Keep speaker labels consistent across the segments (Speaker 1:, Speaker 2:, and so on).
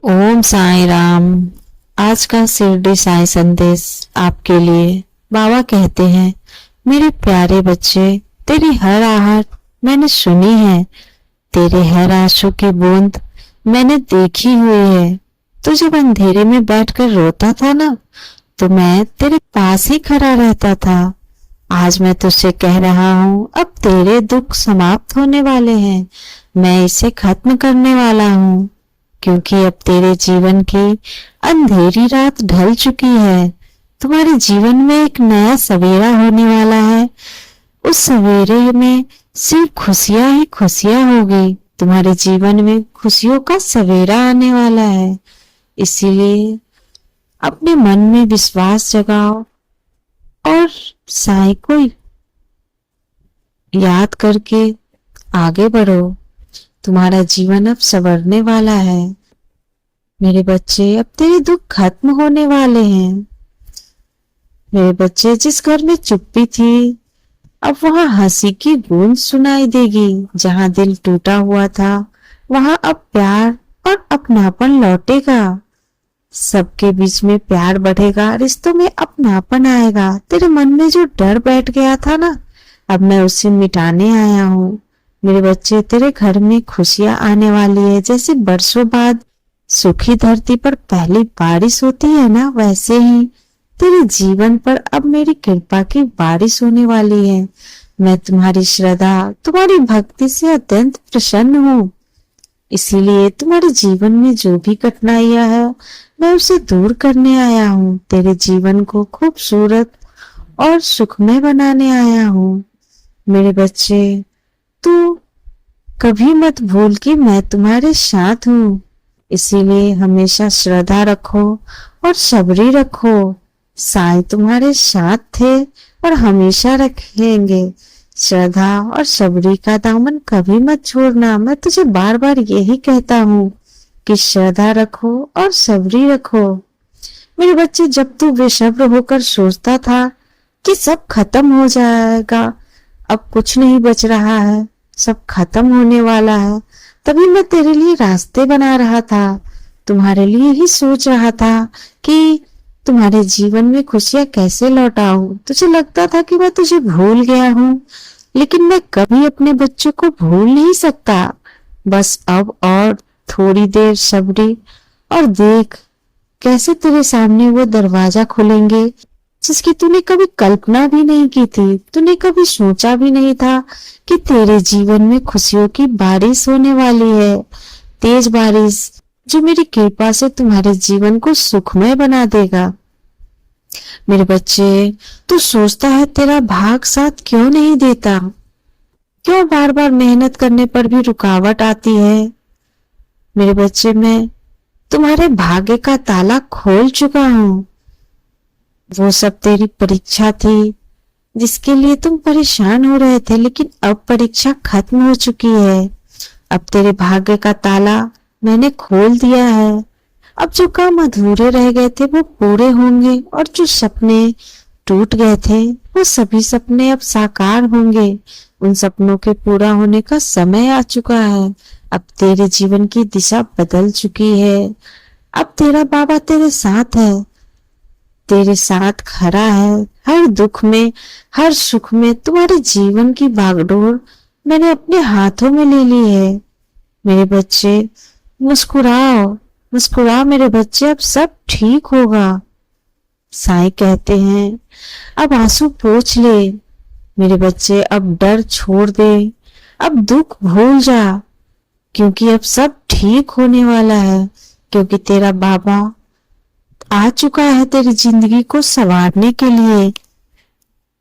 Speaker 1: ओम साई राम। आज का शिरडी साई संदेश आपके लिए। बाबा कहते हैं, मेरे प्यारे बच्चे, तेरी हर आहट मैंने सुनी है, तेरे हर आंसू की बूंद मैंने देखी हुई है। तू जब अंधेरे में बैठकर रोता था ना, तो मैं तेरे पास ही खड़ा रहता था। आज मैं तुझसे कह रहा हूँ, अब तेरे दुख समाप्त होने वाले हैं। मैं इसे खत्म करने वाला हूँ, क्योंकि अब तेरे जीवन की अंधेरी रात ढल चुकी है। तुम्हारे जीवन में एक नया सवेरा होने वाला है। उस सवेरे में सिर्फ खुशियां ही खुशियां होगी। तुम्हारे जीवन में खुशियों का सवेरा आने वाला है। इसीलिए अपने मन में विश्वास जगाओ और साईं को याद करके आगे बढ़ो। तुम्हारा जीवन अब संवरने वाला है। मेरे बच्चे, अब तेरे दुख खत्म होने वाले हैं। मेरे बच्चे, जिस घर में चुप्पी थी, अब वहां हंसी की गूंज सुनाई देगी। जहां दिल टूटा हुआ था, वहां अब प्यार और अपनापन लौटेगा। सबके बीच में प्यार बढ़ेगा, रिश्तों में अपनापन आएगा। तेरे मन में जो डर बैठ गया था ना, अब मैं उसे मिटाने आया हूँ। मेरे बच्चे, तेरे घर में खुशियां आने वाली है। जैसे बरसों बाद सूखी धरती पर पहली बारिश होती है ना, वैसे ही तेरे जीवन पर अब मेरी कृपा की बारिश होने वाली है। मैं तुम्हारी श्रद्धा, तुम्हारी भक्ति से अत्यंत प्रसन्न हूँ। इसीलिए तुम्हारे जीवन में जो भी कठिनाइयां है, मैं उसे दूर करने आया हूँ। तेरे जीवन को खूबसूरत और सुखमय बनाने आया हूँ। मेरे बच्चे, तू कभी मत भूल कि मैं तुम्हारे साथ हूँ। इसीलिए हमेशा श्रद्धा रखो और सबरी रखो। साईं तुम्हारे साथ थे और हमेशा रखेंगे। श्रद्धा और सबरी का दामन कभी मत छोड़ना। मैं तुझे बार बार यही कहता हूँ कि श्रद्धा रखो और सबरी रखो। मेरे बच्चे, जब तू बेसब्र होकर सोचता था कि सब खत्म हो जाएगा, अब कुछ नहीं बच रहा है, सब खत्म होने वाला है, तभी मैं तेरे लिए रास्ते बना रहा था। तुम्हारे लिए ही सोच रहा था कि तुम्हारे जीवन में खुशियां कैसे लौटाऊं। तुझे लगता था कि मैं तुझे भूल गया हूँ, लेकिन मैं कभी अपने बच्चों को भूल नहीं सकता। बस अब और थोड़ी देर सब्री और देख कैसे तेरे सामने वो दरवाजा खुलेंगे जिसकी तूने कभी कल्पना भी नहीं की थी। तूने कभी सोचा भी नहीं था कि तेरे जीवन में खुशियों की बारिश होने वाली है। तेज बारिश, जो मेरी कृपा से तुम्हारे जीवन को सुखमय बना देगा। मेरे बच्चे, तू सोचता है तेरा भाग साथ क्यों नहीं देता? क्यों बार बार मेहनत करने पर भी रुकावट आती है? मेरे बच्चे, मैं तुम्हारे भाग्य का ताला खोल चुका हूँ। वो सब तेरी परीक्षा थी जिसके लिए तुम परेशान हो रहे थे, लेकिन अब परीक्षा खत्म हो चुकी है। अब तेरे भाग्य का ताला मैंने खोल दिया है। अब जो काम अधूरे रह गए थे वो पूरे होंगे, और जो सपने टूट गए थे वो सभी सपने अब साकार होंगे। उन सपनों के पूरा होने का समय आ चुका है। अब तेरे जीवन की दिशा बदल चुकी है। अब तेरा बाबा तेरे साथ है, तेरे साथ खड़ा है। हर दुख में, हर सुख में तुम्हारे जीवन की बागडोर मैंने अपने हाथों में ले ली है। मेरे बच्चे, मुस्कुराओ, मुस्कुरा मेरे बच्चे, अब सब ठीक होगा। साईं कहते हैं, अब आंसू पोंछ ले। मेरे बच्चे, अब डर छोड़ दे, अब दुख भूल जा, क्योंकि अब सब ठीक होने वाला है। क्योंकि तेरा बाबा आ चुका है तेरी जिंदगी को संवारने के लिए।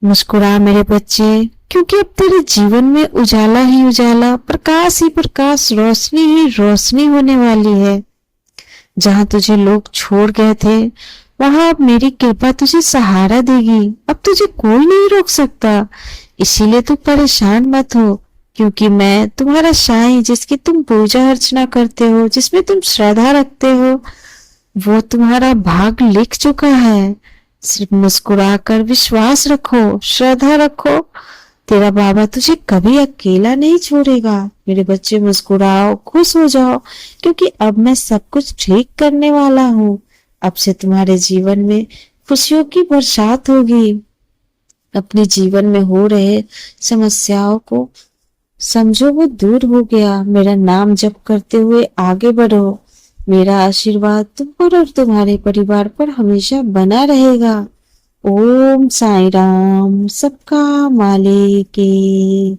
Speaker 1: मुस्कुरा मेरे बच्चे, क्योंकि अब तेरे जीवन में उजाला ही उजाला, प्रकाश ही प्रकाश, रोशनी ही रोशनी होने वाली है। जहां तुझे लोग छोड़ गए थे, वहां अब मेरी कृपा तुझे सहारा देगी। अब तुझे कोई नहीं रोक सकता। इसीलिए तू परेशान मत हो, क्योंकि मैं तुम्हारा साईं, जिसकी तुम पूजा अर्चना करते हो, जिसमें तुम श्रद्धा रखते हो, वो तुम्हारा भाग लिख चुका है। सिर्फ मुस्कुराकर विश्वास रखो, श्रद्धा रखो, तेरा बाबा तुझे कभी अकेला नहीं छोड़ेगा। मेरे बच्चे मुस्कुराओ, खुश हो जाओ, क्योंकि अब मैं सब कुछ ठीक करने वाला हूँ। अब से तुम्हारे जीवन में खुशियों की बरसात होगी। अपने जीवन में हो रहे समस्याओं को समझो, वो दूर हो गया। मेरा नाम जप करते हुए आगे बढ़ो। मेरा आशीर्वाद तुम पर और तुम्हारे परिवार पर हमेशा बना रहेगा। ओम साई राम, सबका मालिक की